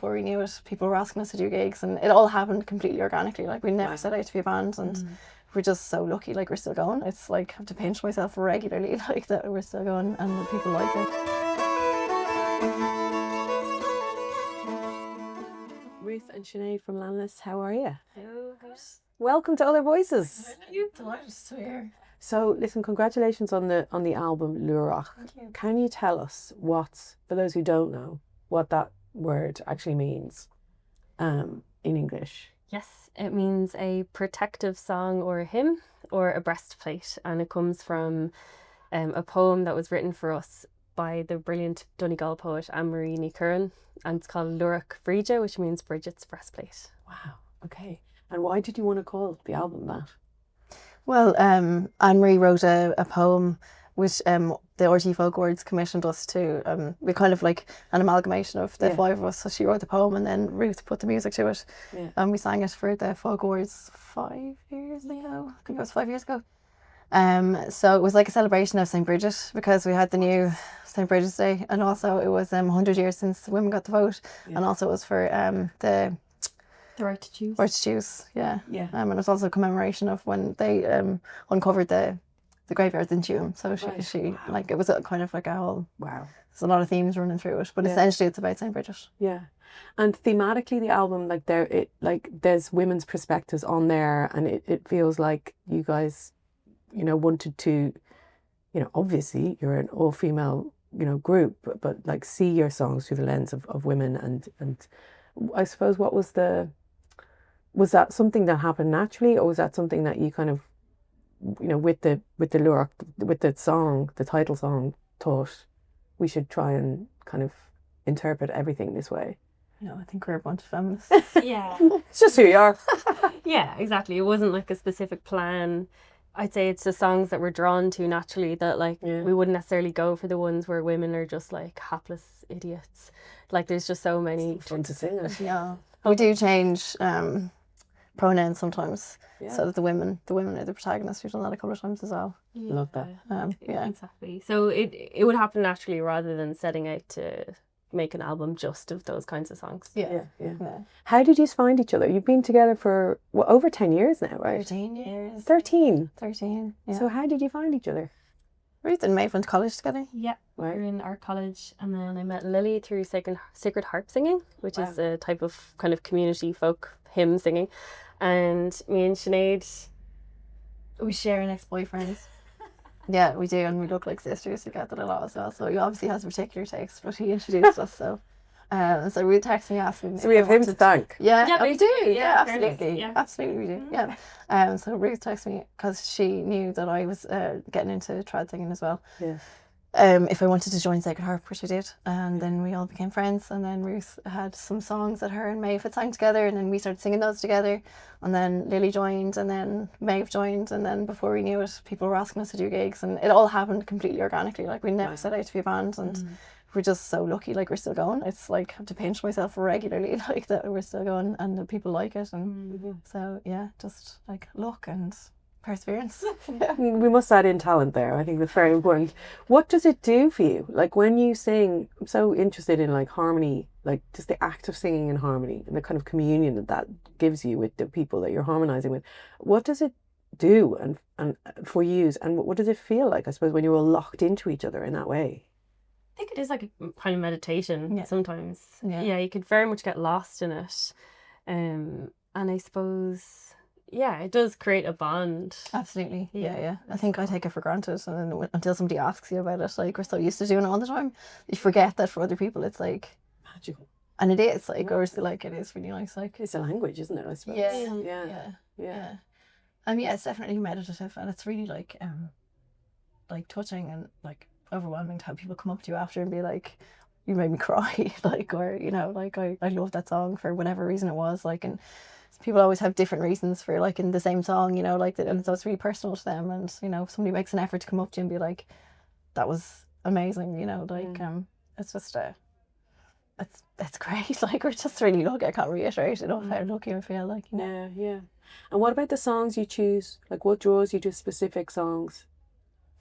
before we knew it, people were asking us to do gigs, and it all happened completely organically. Like, we never set out to be a band, and we're just so lucky, like, we're still going. It's like, I have to pinch myself regularly, like, that we're still going and that people like it. Ruth and Sinead from Landless, how are you? Hello. Welcome to Other Voices. Thank you. Delighted to be here. So, listen, congratulations on the album Lúrach. Thank you. Can you tell us what, for those who don't know, what that word actually means in English? Yes, it means a protective song or a hymn or a breastplate, and it comes from a poem that was written for us by the brilliant Donegal poet Anne-Marie Ní Curran, and it's called Lúrach Bríde, which means Bridget's breastplate. Wow, okay. And why did you want to call the album that? Well, Anne-Marie wrote a poem which the RT Folk Words commissioned us to. We kind of like an amalgamation of the five of us. So she wrote the poem and then Ruth put the music to it. Yeah. And we sang it for the Folk Words 5 years ago. I think it was 5 years ago. So it was like a celebration of Saint Brigid, because we had the new Saint Brigid's Day, and also it was 100 years since women got the vote, and also it was for the right to choose. Right to choose, yeah. And it was also a commemoration of when they uncovered the graveyards in June. So she like, it was a kind of like a whole, there's a lot of themes running through it, but essentially it's about Saint Brigid. Yeah. And thematically the album, like there's women's perspectives on there, and it feels like you guys, you know, wanted to, you know, obviously you're an all-female, you know, group, but like see your songs through the lens of women, and I suppose was that something that happened naturally, or was that something that you kind of, you know, with the Lúrach, with the song, the title song, thought we should try and kind of interpret everything this way? No, I think we're a bunch of feminists. Yeah. It's just who you are. Yeah, exactly. It wasn't like a specific plan. I'd say it's the songs that we're drawn to naturally, that like we wouldn't necessarily go for the ones where women are just like hapless idiots. Like, there's just so many. It's fun to sing it. Yeah. We do change pronouns sometimes, so that the women are the protagonists. We've done that a couple of times as well. Love that. Yeah, exactly. So it would happen naturally rather than setting out to make an album just of those kinds of songs. Yeah. How did you find each other? You've been together for over 10 years now, right? 13 years. 13. Yeah. So how did you find each other? Ruth and Maeve went to college together. Yeah, we were in art college, and then I met Lily through sacred harp singing, which is a type of kind of community folk hymn singing. And me and Sinead, we share an ex-boyfriend. Yeah, we do, and we look like sisters together a lot as well. So he obviously has a particular taste, but he introduced us. So Ruth texted me asking. So we have him to thank. Yeah, we do. Yeah, absolutely. Yeah. Absolutely, we do. Yeah. So Ruth texted me because she knew that I was getting into trad singing as well. Yeah. If I wanted to join Sacred Harp, which I did, and then we all became friends. And then Ruth had some songs that her and Maeve had sang together, and then we started singing those together. And then Lily joined, and then Maeve joined, and then before we knew it, people were asking us to do gigs, and it all happened completely organically. Like, we never set out to be a band, and we're just so lucky. Like, we're still going. It's like, I have to pinch myself regularly, like, that we're still going and that people like it, and so yeah, just like luck and perseverance. We must add in talent there. I think that's very important. What does it do for you? Like, when you sing, I'm so interested in like harmony, like just the act of singing in harmony and the kind of communion that gives you with the people that you're harmonizing with. What does it do and for you, and what does it feel like, I suppose, when you're all locked into each other in that way? I think it is like a kind of meditation sometimes. Yeah, you could very much get lost in it. And I suppose, it does create a bond. Absolutely. Yeah. I think I take it for granted, and then until somebody asks you about it, like, we're so used to doing it all the time, you forget that for other people it's like magical. And it is like, or like, it is really nice. Like, it's a language, isn't it, I suppose? Yeah. It's definitely meditative, and it's really like touching and like overwhelming to have people come up to you after and be like, you made me cry, like, or, you know, like, I love that song for whatever reason it was, like, and people always have different reasons for liking the same song, you know, like, and so it's really personal to them. And, you know, if somebody makes an effort to come up to you and be like, that was amazing, you know, like, it's just it's great. Like, we're just really lucky. I can't reiterate enough how lucky I feel, like, you know. Yeah. And what about the songs you choose? Like, what draws you to specific songs?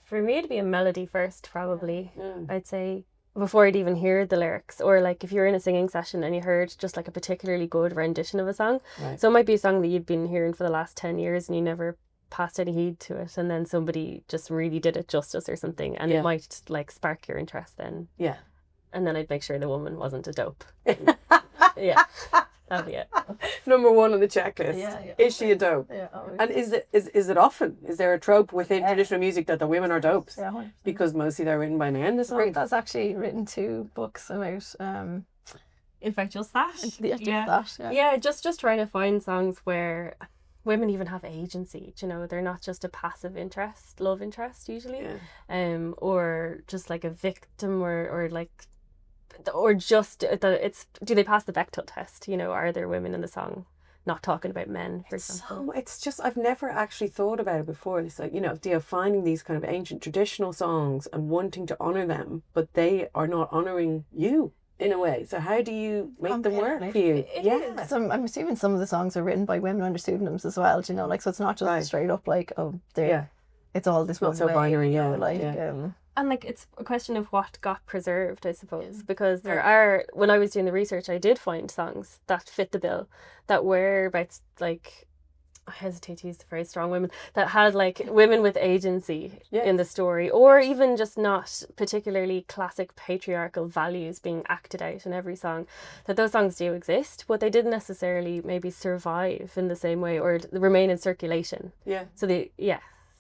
For me, it'd be a melody first, probably. I'd say before I'd even hear the lyrics, or like if you're in a singing session and you heard just like a particularly good rendition of a song. Right. So it might be a song that you'd been hearing for the last 10 years and you never passed any heed to it, and then somebody just really did it justice or something, and it might like spark your interest then. Yeah. And then I'd make sure the woman wasn't a dope. Yeah. That'd be it. Number one on the checklist. Yeah. Is she a dope? Yeah, always. And is it often? Is there a trope within traditional music that the women are dopes? Yeah, 100%. Because mostly they're written by men, the song? That's actually written 2 books about In fact, just that. Yeah, Just trying to find songs where women even have agency. You know, they're not just a passive interest, love interest usually, or just like a victim, or like, or just it's, do they pass the Bechdel test? You know, are there women in the song not talking about men, for example? So it's just, I've never actually thought about it before. It's like, you know, finding these kind of ancient traditional songs and wanting to honour them, but they are not honouring you in a way. So how do you make them work for you? Yeah. I'm assuming some of the songs are written by women under pseudonyms as well, you know, like, so it's not just straight up like, oh, it's all this not one so way, binary, you know, like, and like, it's a question of what got preserved, I suppose, because there are, when I was doing the research, I did find songs that fit the bill, that were about, like, I hesitate to use the phrase strong women, that had like women with agency in the story, or even just not particularly classic patriarchal values being acted out in every song. That those songs do exist, but they didn't necessarily maybe survive in the same way or remain in circulation.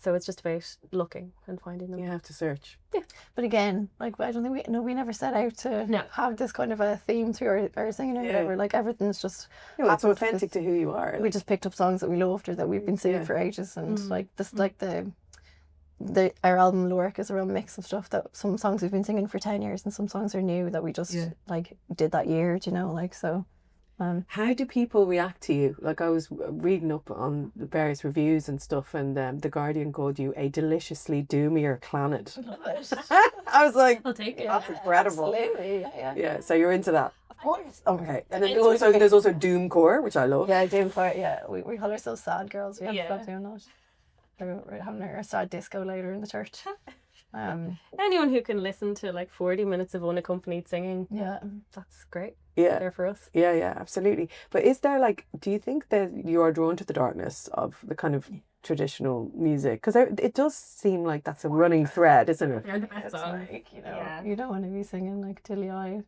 So it's just about looking and finding them. You have to search. Yeah. But again, like, I don't think we never set out to have this kind of a theme through our singing or whatever. Like, everything's just it's authentic to who you are. We just picked up songs that we loved or that we've been singing for ages, and like this, like our album Lyric is a real mix of stuff, that some songs we've been singing for 10 years and some songs are new that we just like did that year, do you know, like, so. How do people react to you? Like, I was reading up on the various reviews and stuff, and The Guardian called you a deliciously doomier planet. I was like, I'll take it. That's incredible. Absolutely, Yeah, so you're into that. Of course. Okay. And then there's also Doomcore, which I love. Yeah, Doomcore, yeah. We call ourselves sad girls. We have to stop doing that. We're having our sad disco later in the church. Anyone who can listen to like 40 minutes of unaccompanied singing, that's great. Yeah, there for us. Yeah, absolutely. But is there, like, do you think that you are drawn to the darkness of the kind of traditional music? Because it does seem like that's a running thread, isn't it? They're the best songs. Like, you know, you don't want to be singing like Dilly Eye.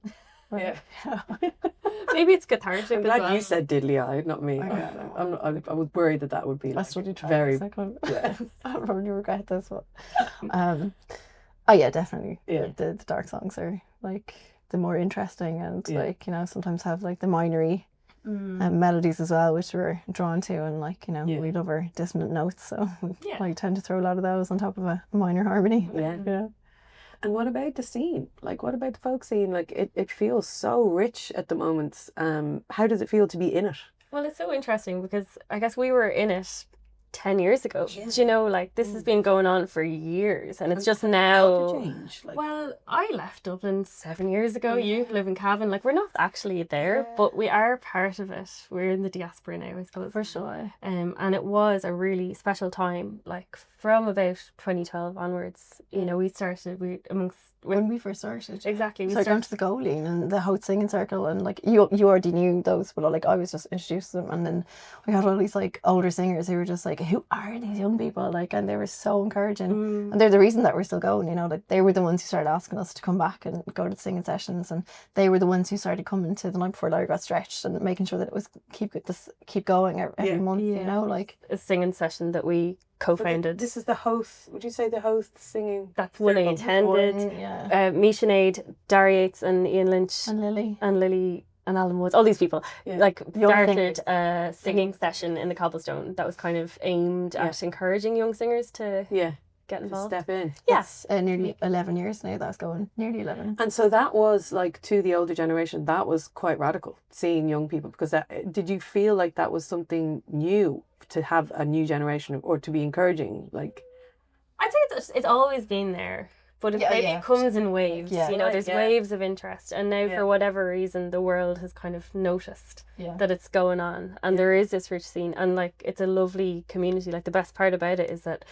Maybe it's cathartic. I'm glad you said diddly eye, not me. I was worried that would be like very. I probably regret this one. Oh yeah, definitely. Yeah, the dark songs are like the more interesting, and like, you know, sometimes have like the minery melodies as well, which we're drawn to, and like, you know, we love our dissonant notes, so we like tend to throw a lot of those on top of a minor harmony. Yeah. And what about the scene? Like, what about the folk scene? Like, it feels so rich at the moment. How does it feel to be in it? Well, it's so interesting because I guess we were in it 10 years ago. Yeah. You know, like, this has been going on for years, and it's just now. Change, like... Well, I left Dublin 7 years ago. You live in Cavan. Like, we're not actually there, but we are part of it. We're in the diaspora now, I suppose. For sure. And it was a really special time. Like, from about 2012 onwards, you know, we started when we first started. Exactly. We started down to the Goaleen and the Hout Singing Circle, and like you already knew those, but like I was just introduced to them, and then we had all these like older singers who were just like, who are these young people? Like, and they were so encouraging, and they're the reason that we're still going. You know, like they were the ones who started asking us to come back and go to the singing sessions, and they were the ones who started coming to the night before Larry got stretched and making sure that it was keep going every month. You know, like a singing session that we co-founded. This is the Hoth. Would you say the Hoth singing? That's what I intended. Misha Sinead, Dara Yates and Ian Lynch and Lily and Alan Woods, all these people like started a singing session in the Cobblestone that was kind of aimed at encouraging young singers to get involved, to step in. Yes, nearly 11 years now that's going, nearly 11. And so that was like, to the older generation, that was quite radical, seeing young people, because did you feel like that was something new to have a new generation, or to be encouraging? Like, I'd say it's always been there, but it comes in waves. You know, there's waves of interest, and now for whatever reason the world has kind of noticed that it's going on, and there is this rich scene, and like it's a lovely community. Like, the best part about it is that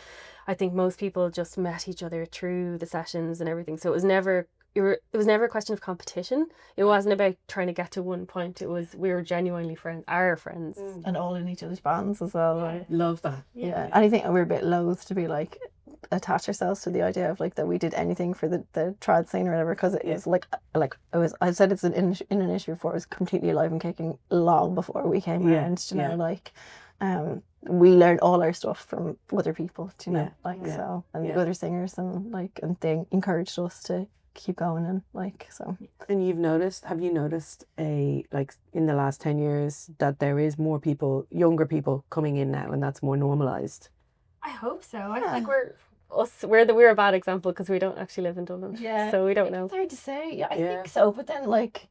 I think most people just met each other through the sessions and everything, so it it was never a question of competition. It wasn't about trying to get to one point. It was we were genuinely friends, our friends. And all in each other's bands as well. Like. Love that. Yeah. And I think we're a bit loath to be like attach ourselves to the idea of like that we did anything for the trad scene or whatever, because it is like it was, I said it's in an issue before, it was completely alive and kicking long before we came around, you know, like we learned all our stuff from other people, you know, so, and the other singers, and like, and they encouraged us to keep going, and like, so. And have you noticed like in the last 10 years that there is more people, younger people coming in now, and that's more normalised? I hope so. I think we're a bad example because we don't actually live in Dublin. Yeah. So we don't know. It's hard to say. Yeah, I think so. But then, like,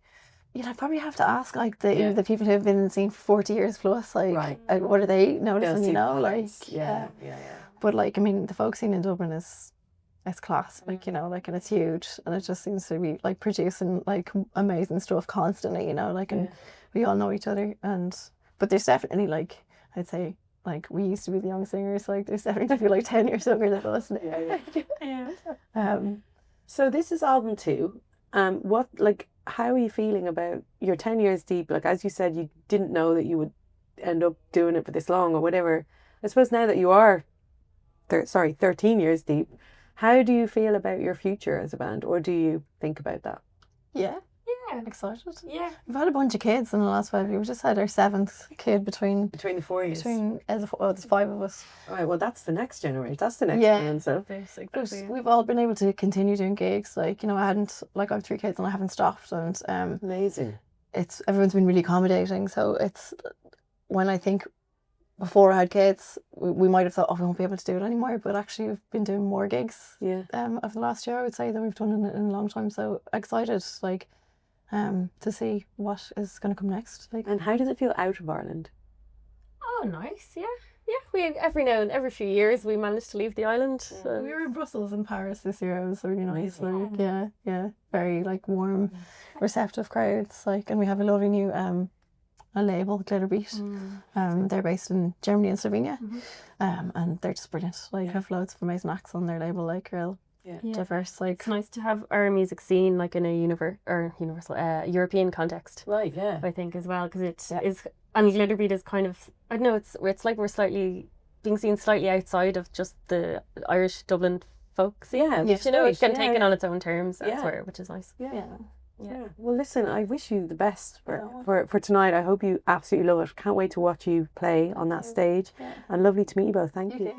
you know, I probably have to ask like the people who have been in the scene for 40 years plus, like, what are they noticing? You know, like, yeah. But like, I mean, the folk scene in Dublin is class, like, you know, like, and it's huge, and it just seems to be like producing like amazing stuff constantly, you know, like, and we all know each other, but there's definitely like, I'd say, like, we used to be the young singers, like there's definitely people like 10 years younger than us now. So this is album 2. What, like, how are you feeling about your 10 years deep? Like, as you said, you didn't know that you would end up doing it for this long or whatever. I suppose now that you are 13 years deep, how do you feel about your future as a band, or do you think about that? Yeah, excited. Yeah, we've had a bunch of kids in the last 5 years. We just had our 7th kid between the 4 years. There's 5 of us. All right, well, that's the next generation. That's the next band. So basically, we've all been able to continue doing gigs. Like, you know, I have 3 kids and I haven't stopped, and amazing. Everyone's been really accommodating. So it's, when I think before I had kids, we might have thought, oh, we won't be able to do it anymore, but actually we've been doing more gigs of the last year, I would say, than we've done in a long time. So excited, like, to see what is going to come next. Like. And how does it feel out of Ireland? Oh, nice. Yeah. We every few years we manage to leave the island. So. We were in Brussels and Paris this year. It was really nice. Like, very like warm, receptive crowds. Like, and we have a lovely new a label, Glitterbeat. They're based in Germany and Slovenia, and they're just brilliant. Like, have loads of amazing acts on their label. Like, real. Diverse, like, it's nice to have our music scene like in a universal European context, right? Yeah, I think as well, because it is, and Glitterbeat is kind of, I don't know, it's like we're slightly being seen slightly outside of just the Irish Dublin folks. You know, it can take it on its own terms elsewhere, which is nice. Yeah. Well, listen, I wish you the best for tonight. I hope you absolutely love it. Can't wait to watch you play on that stage. And lovely to meet you both. Thank you.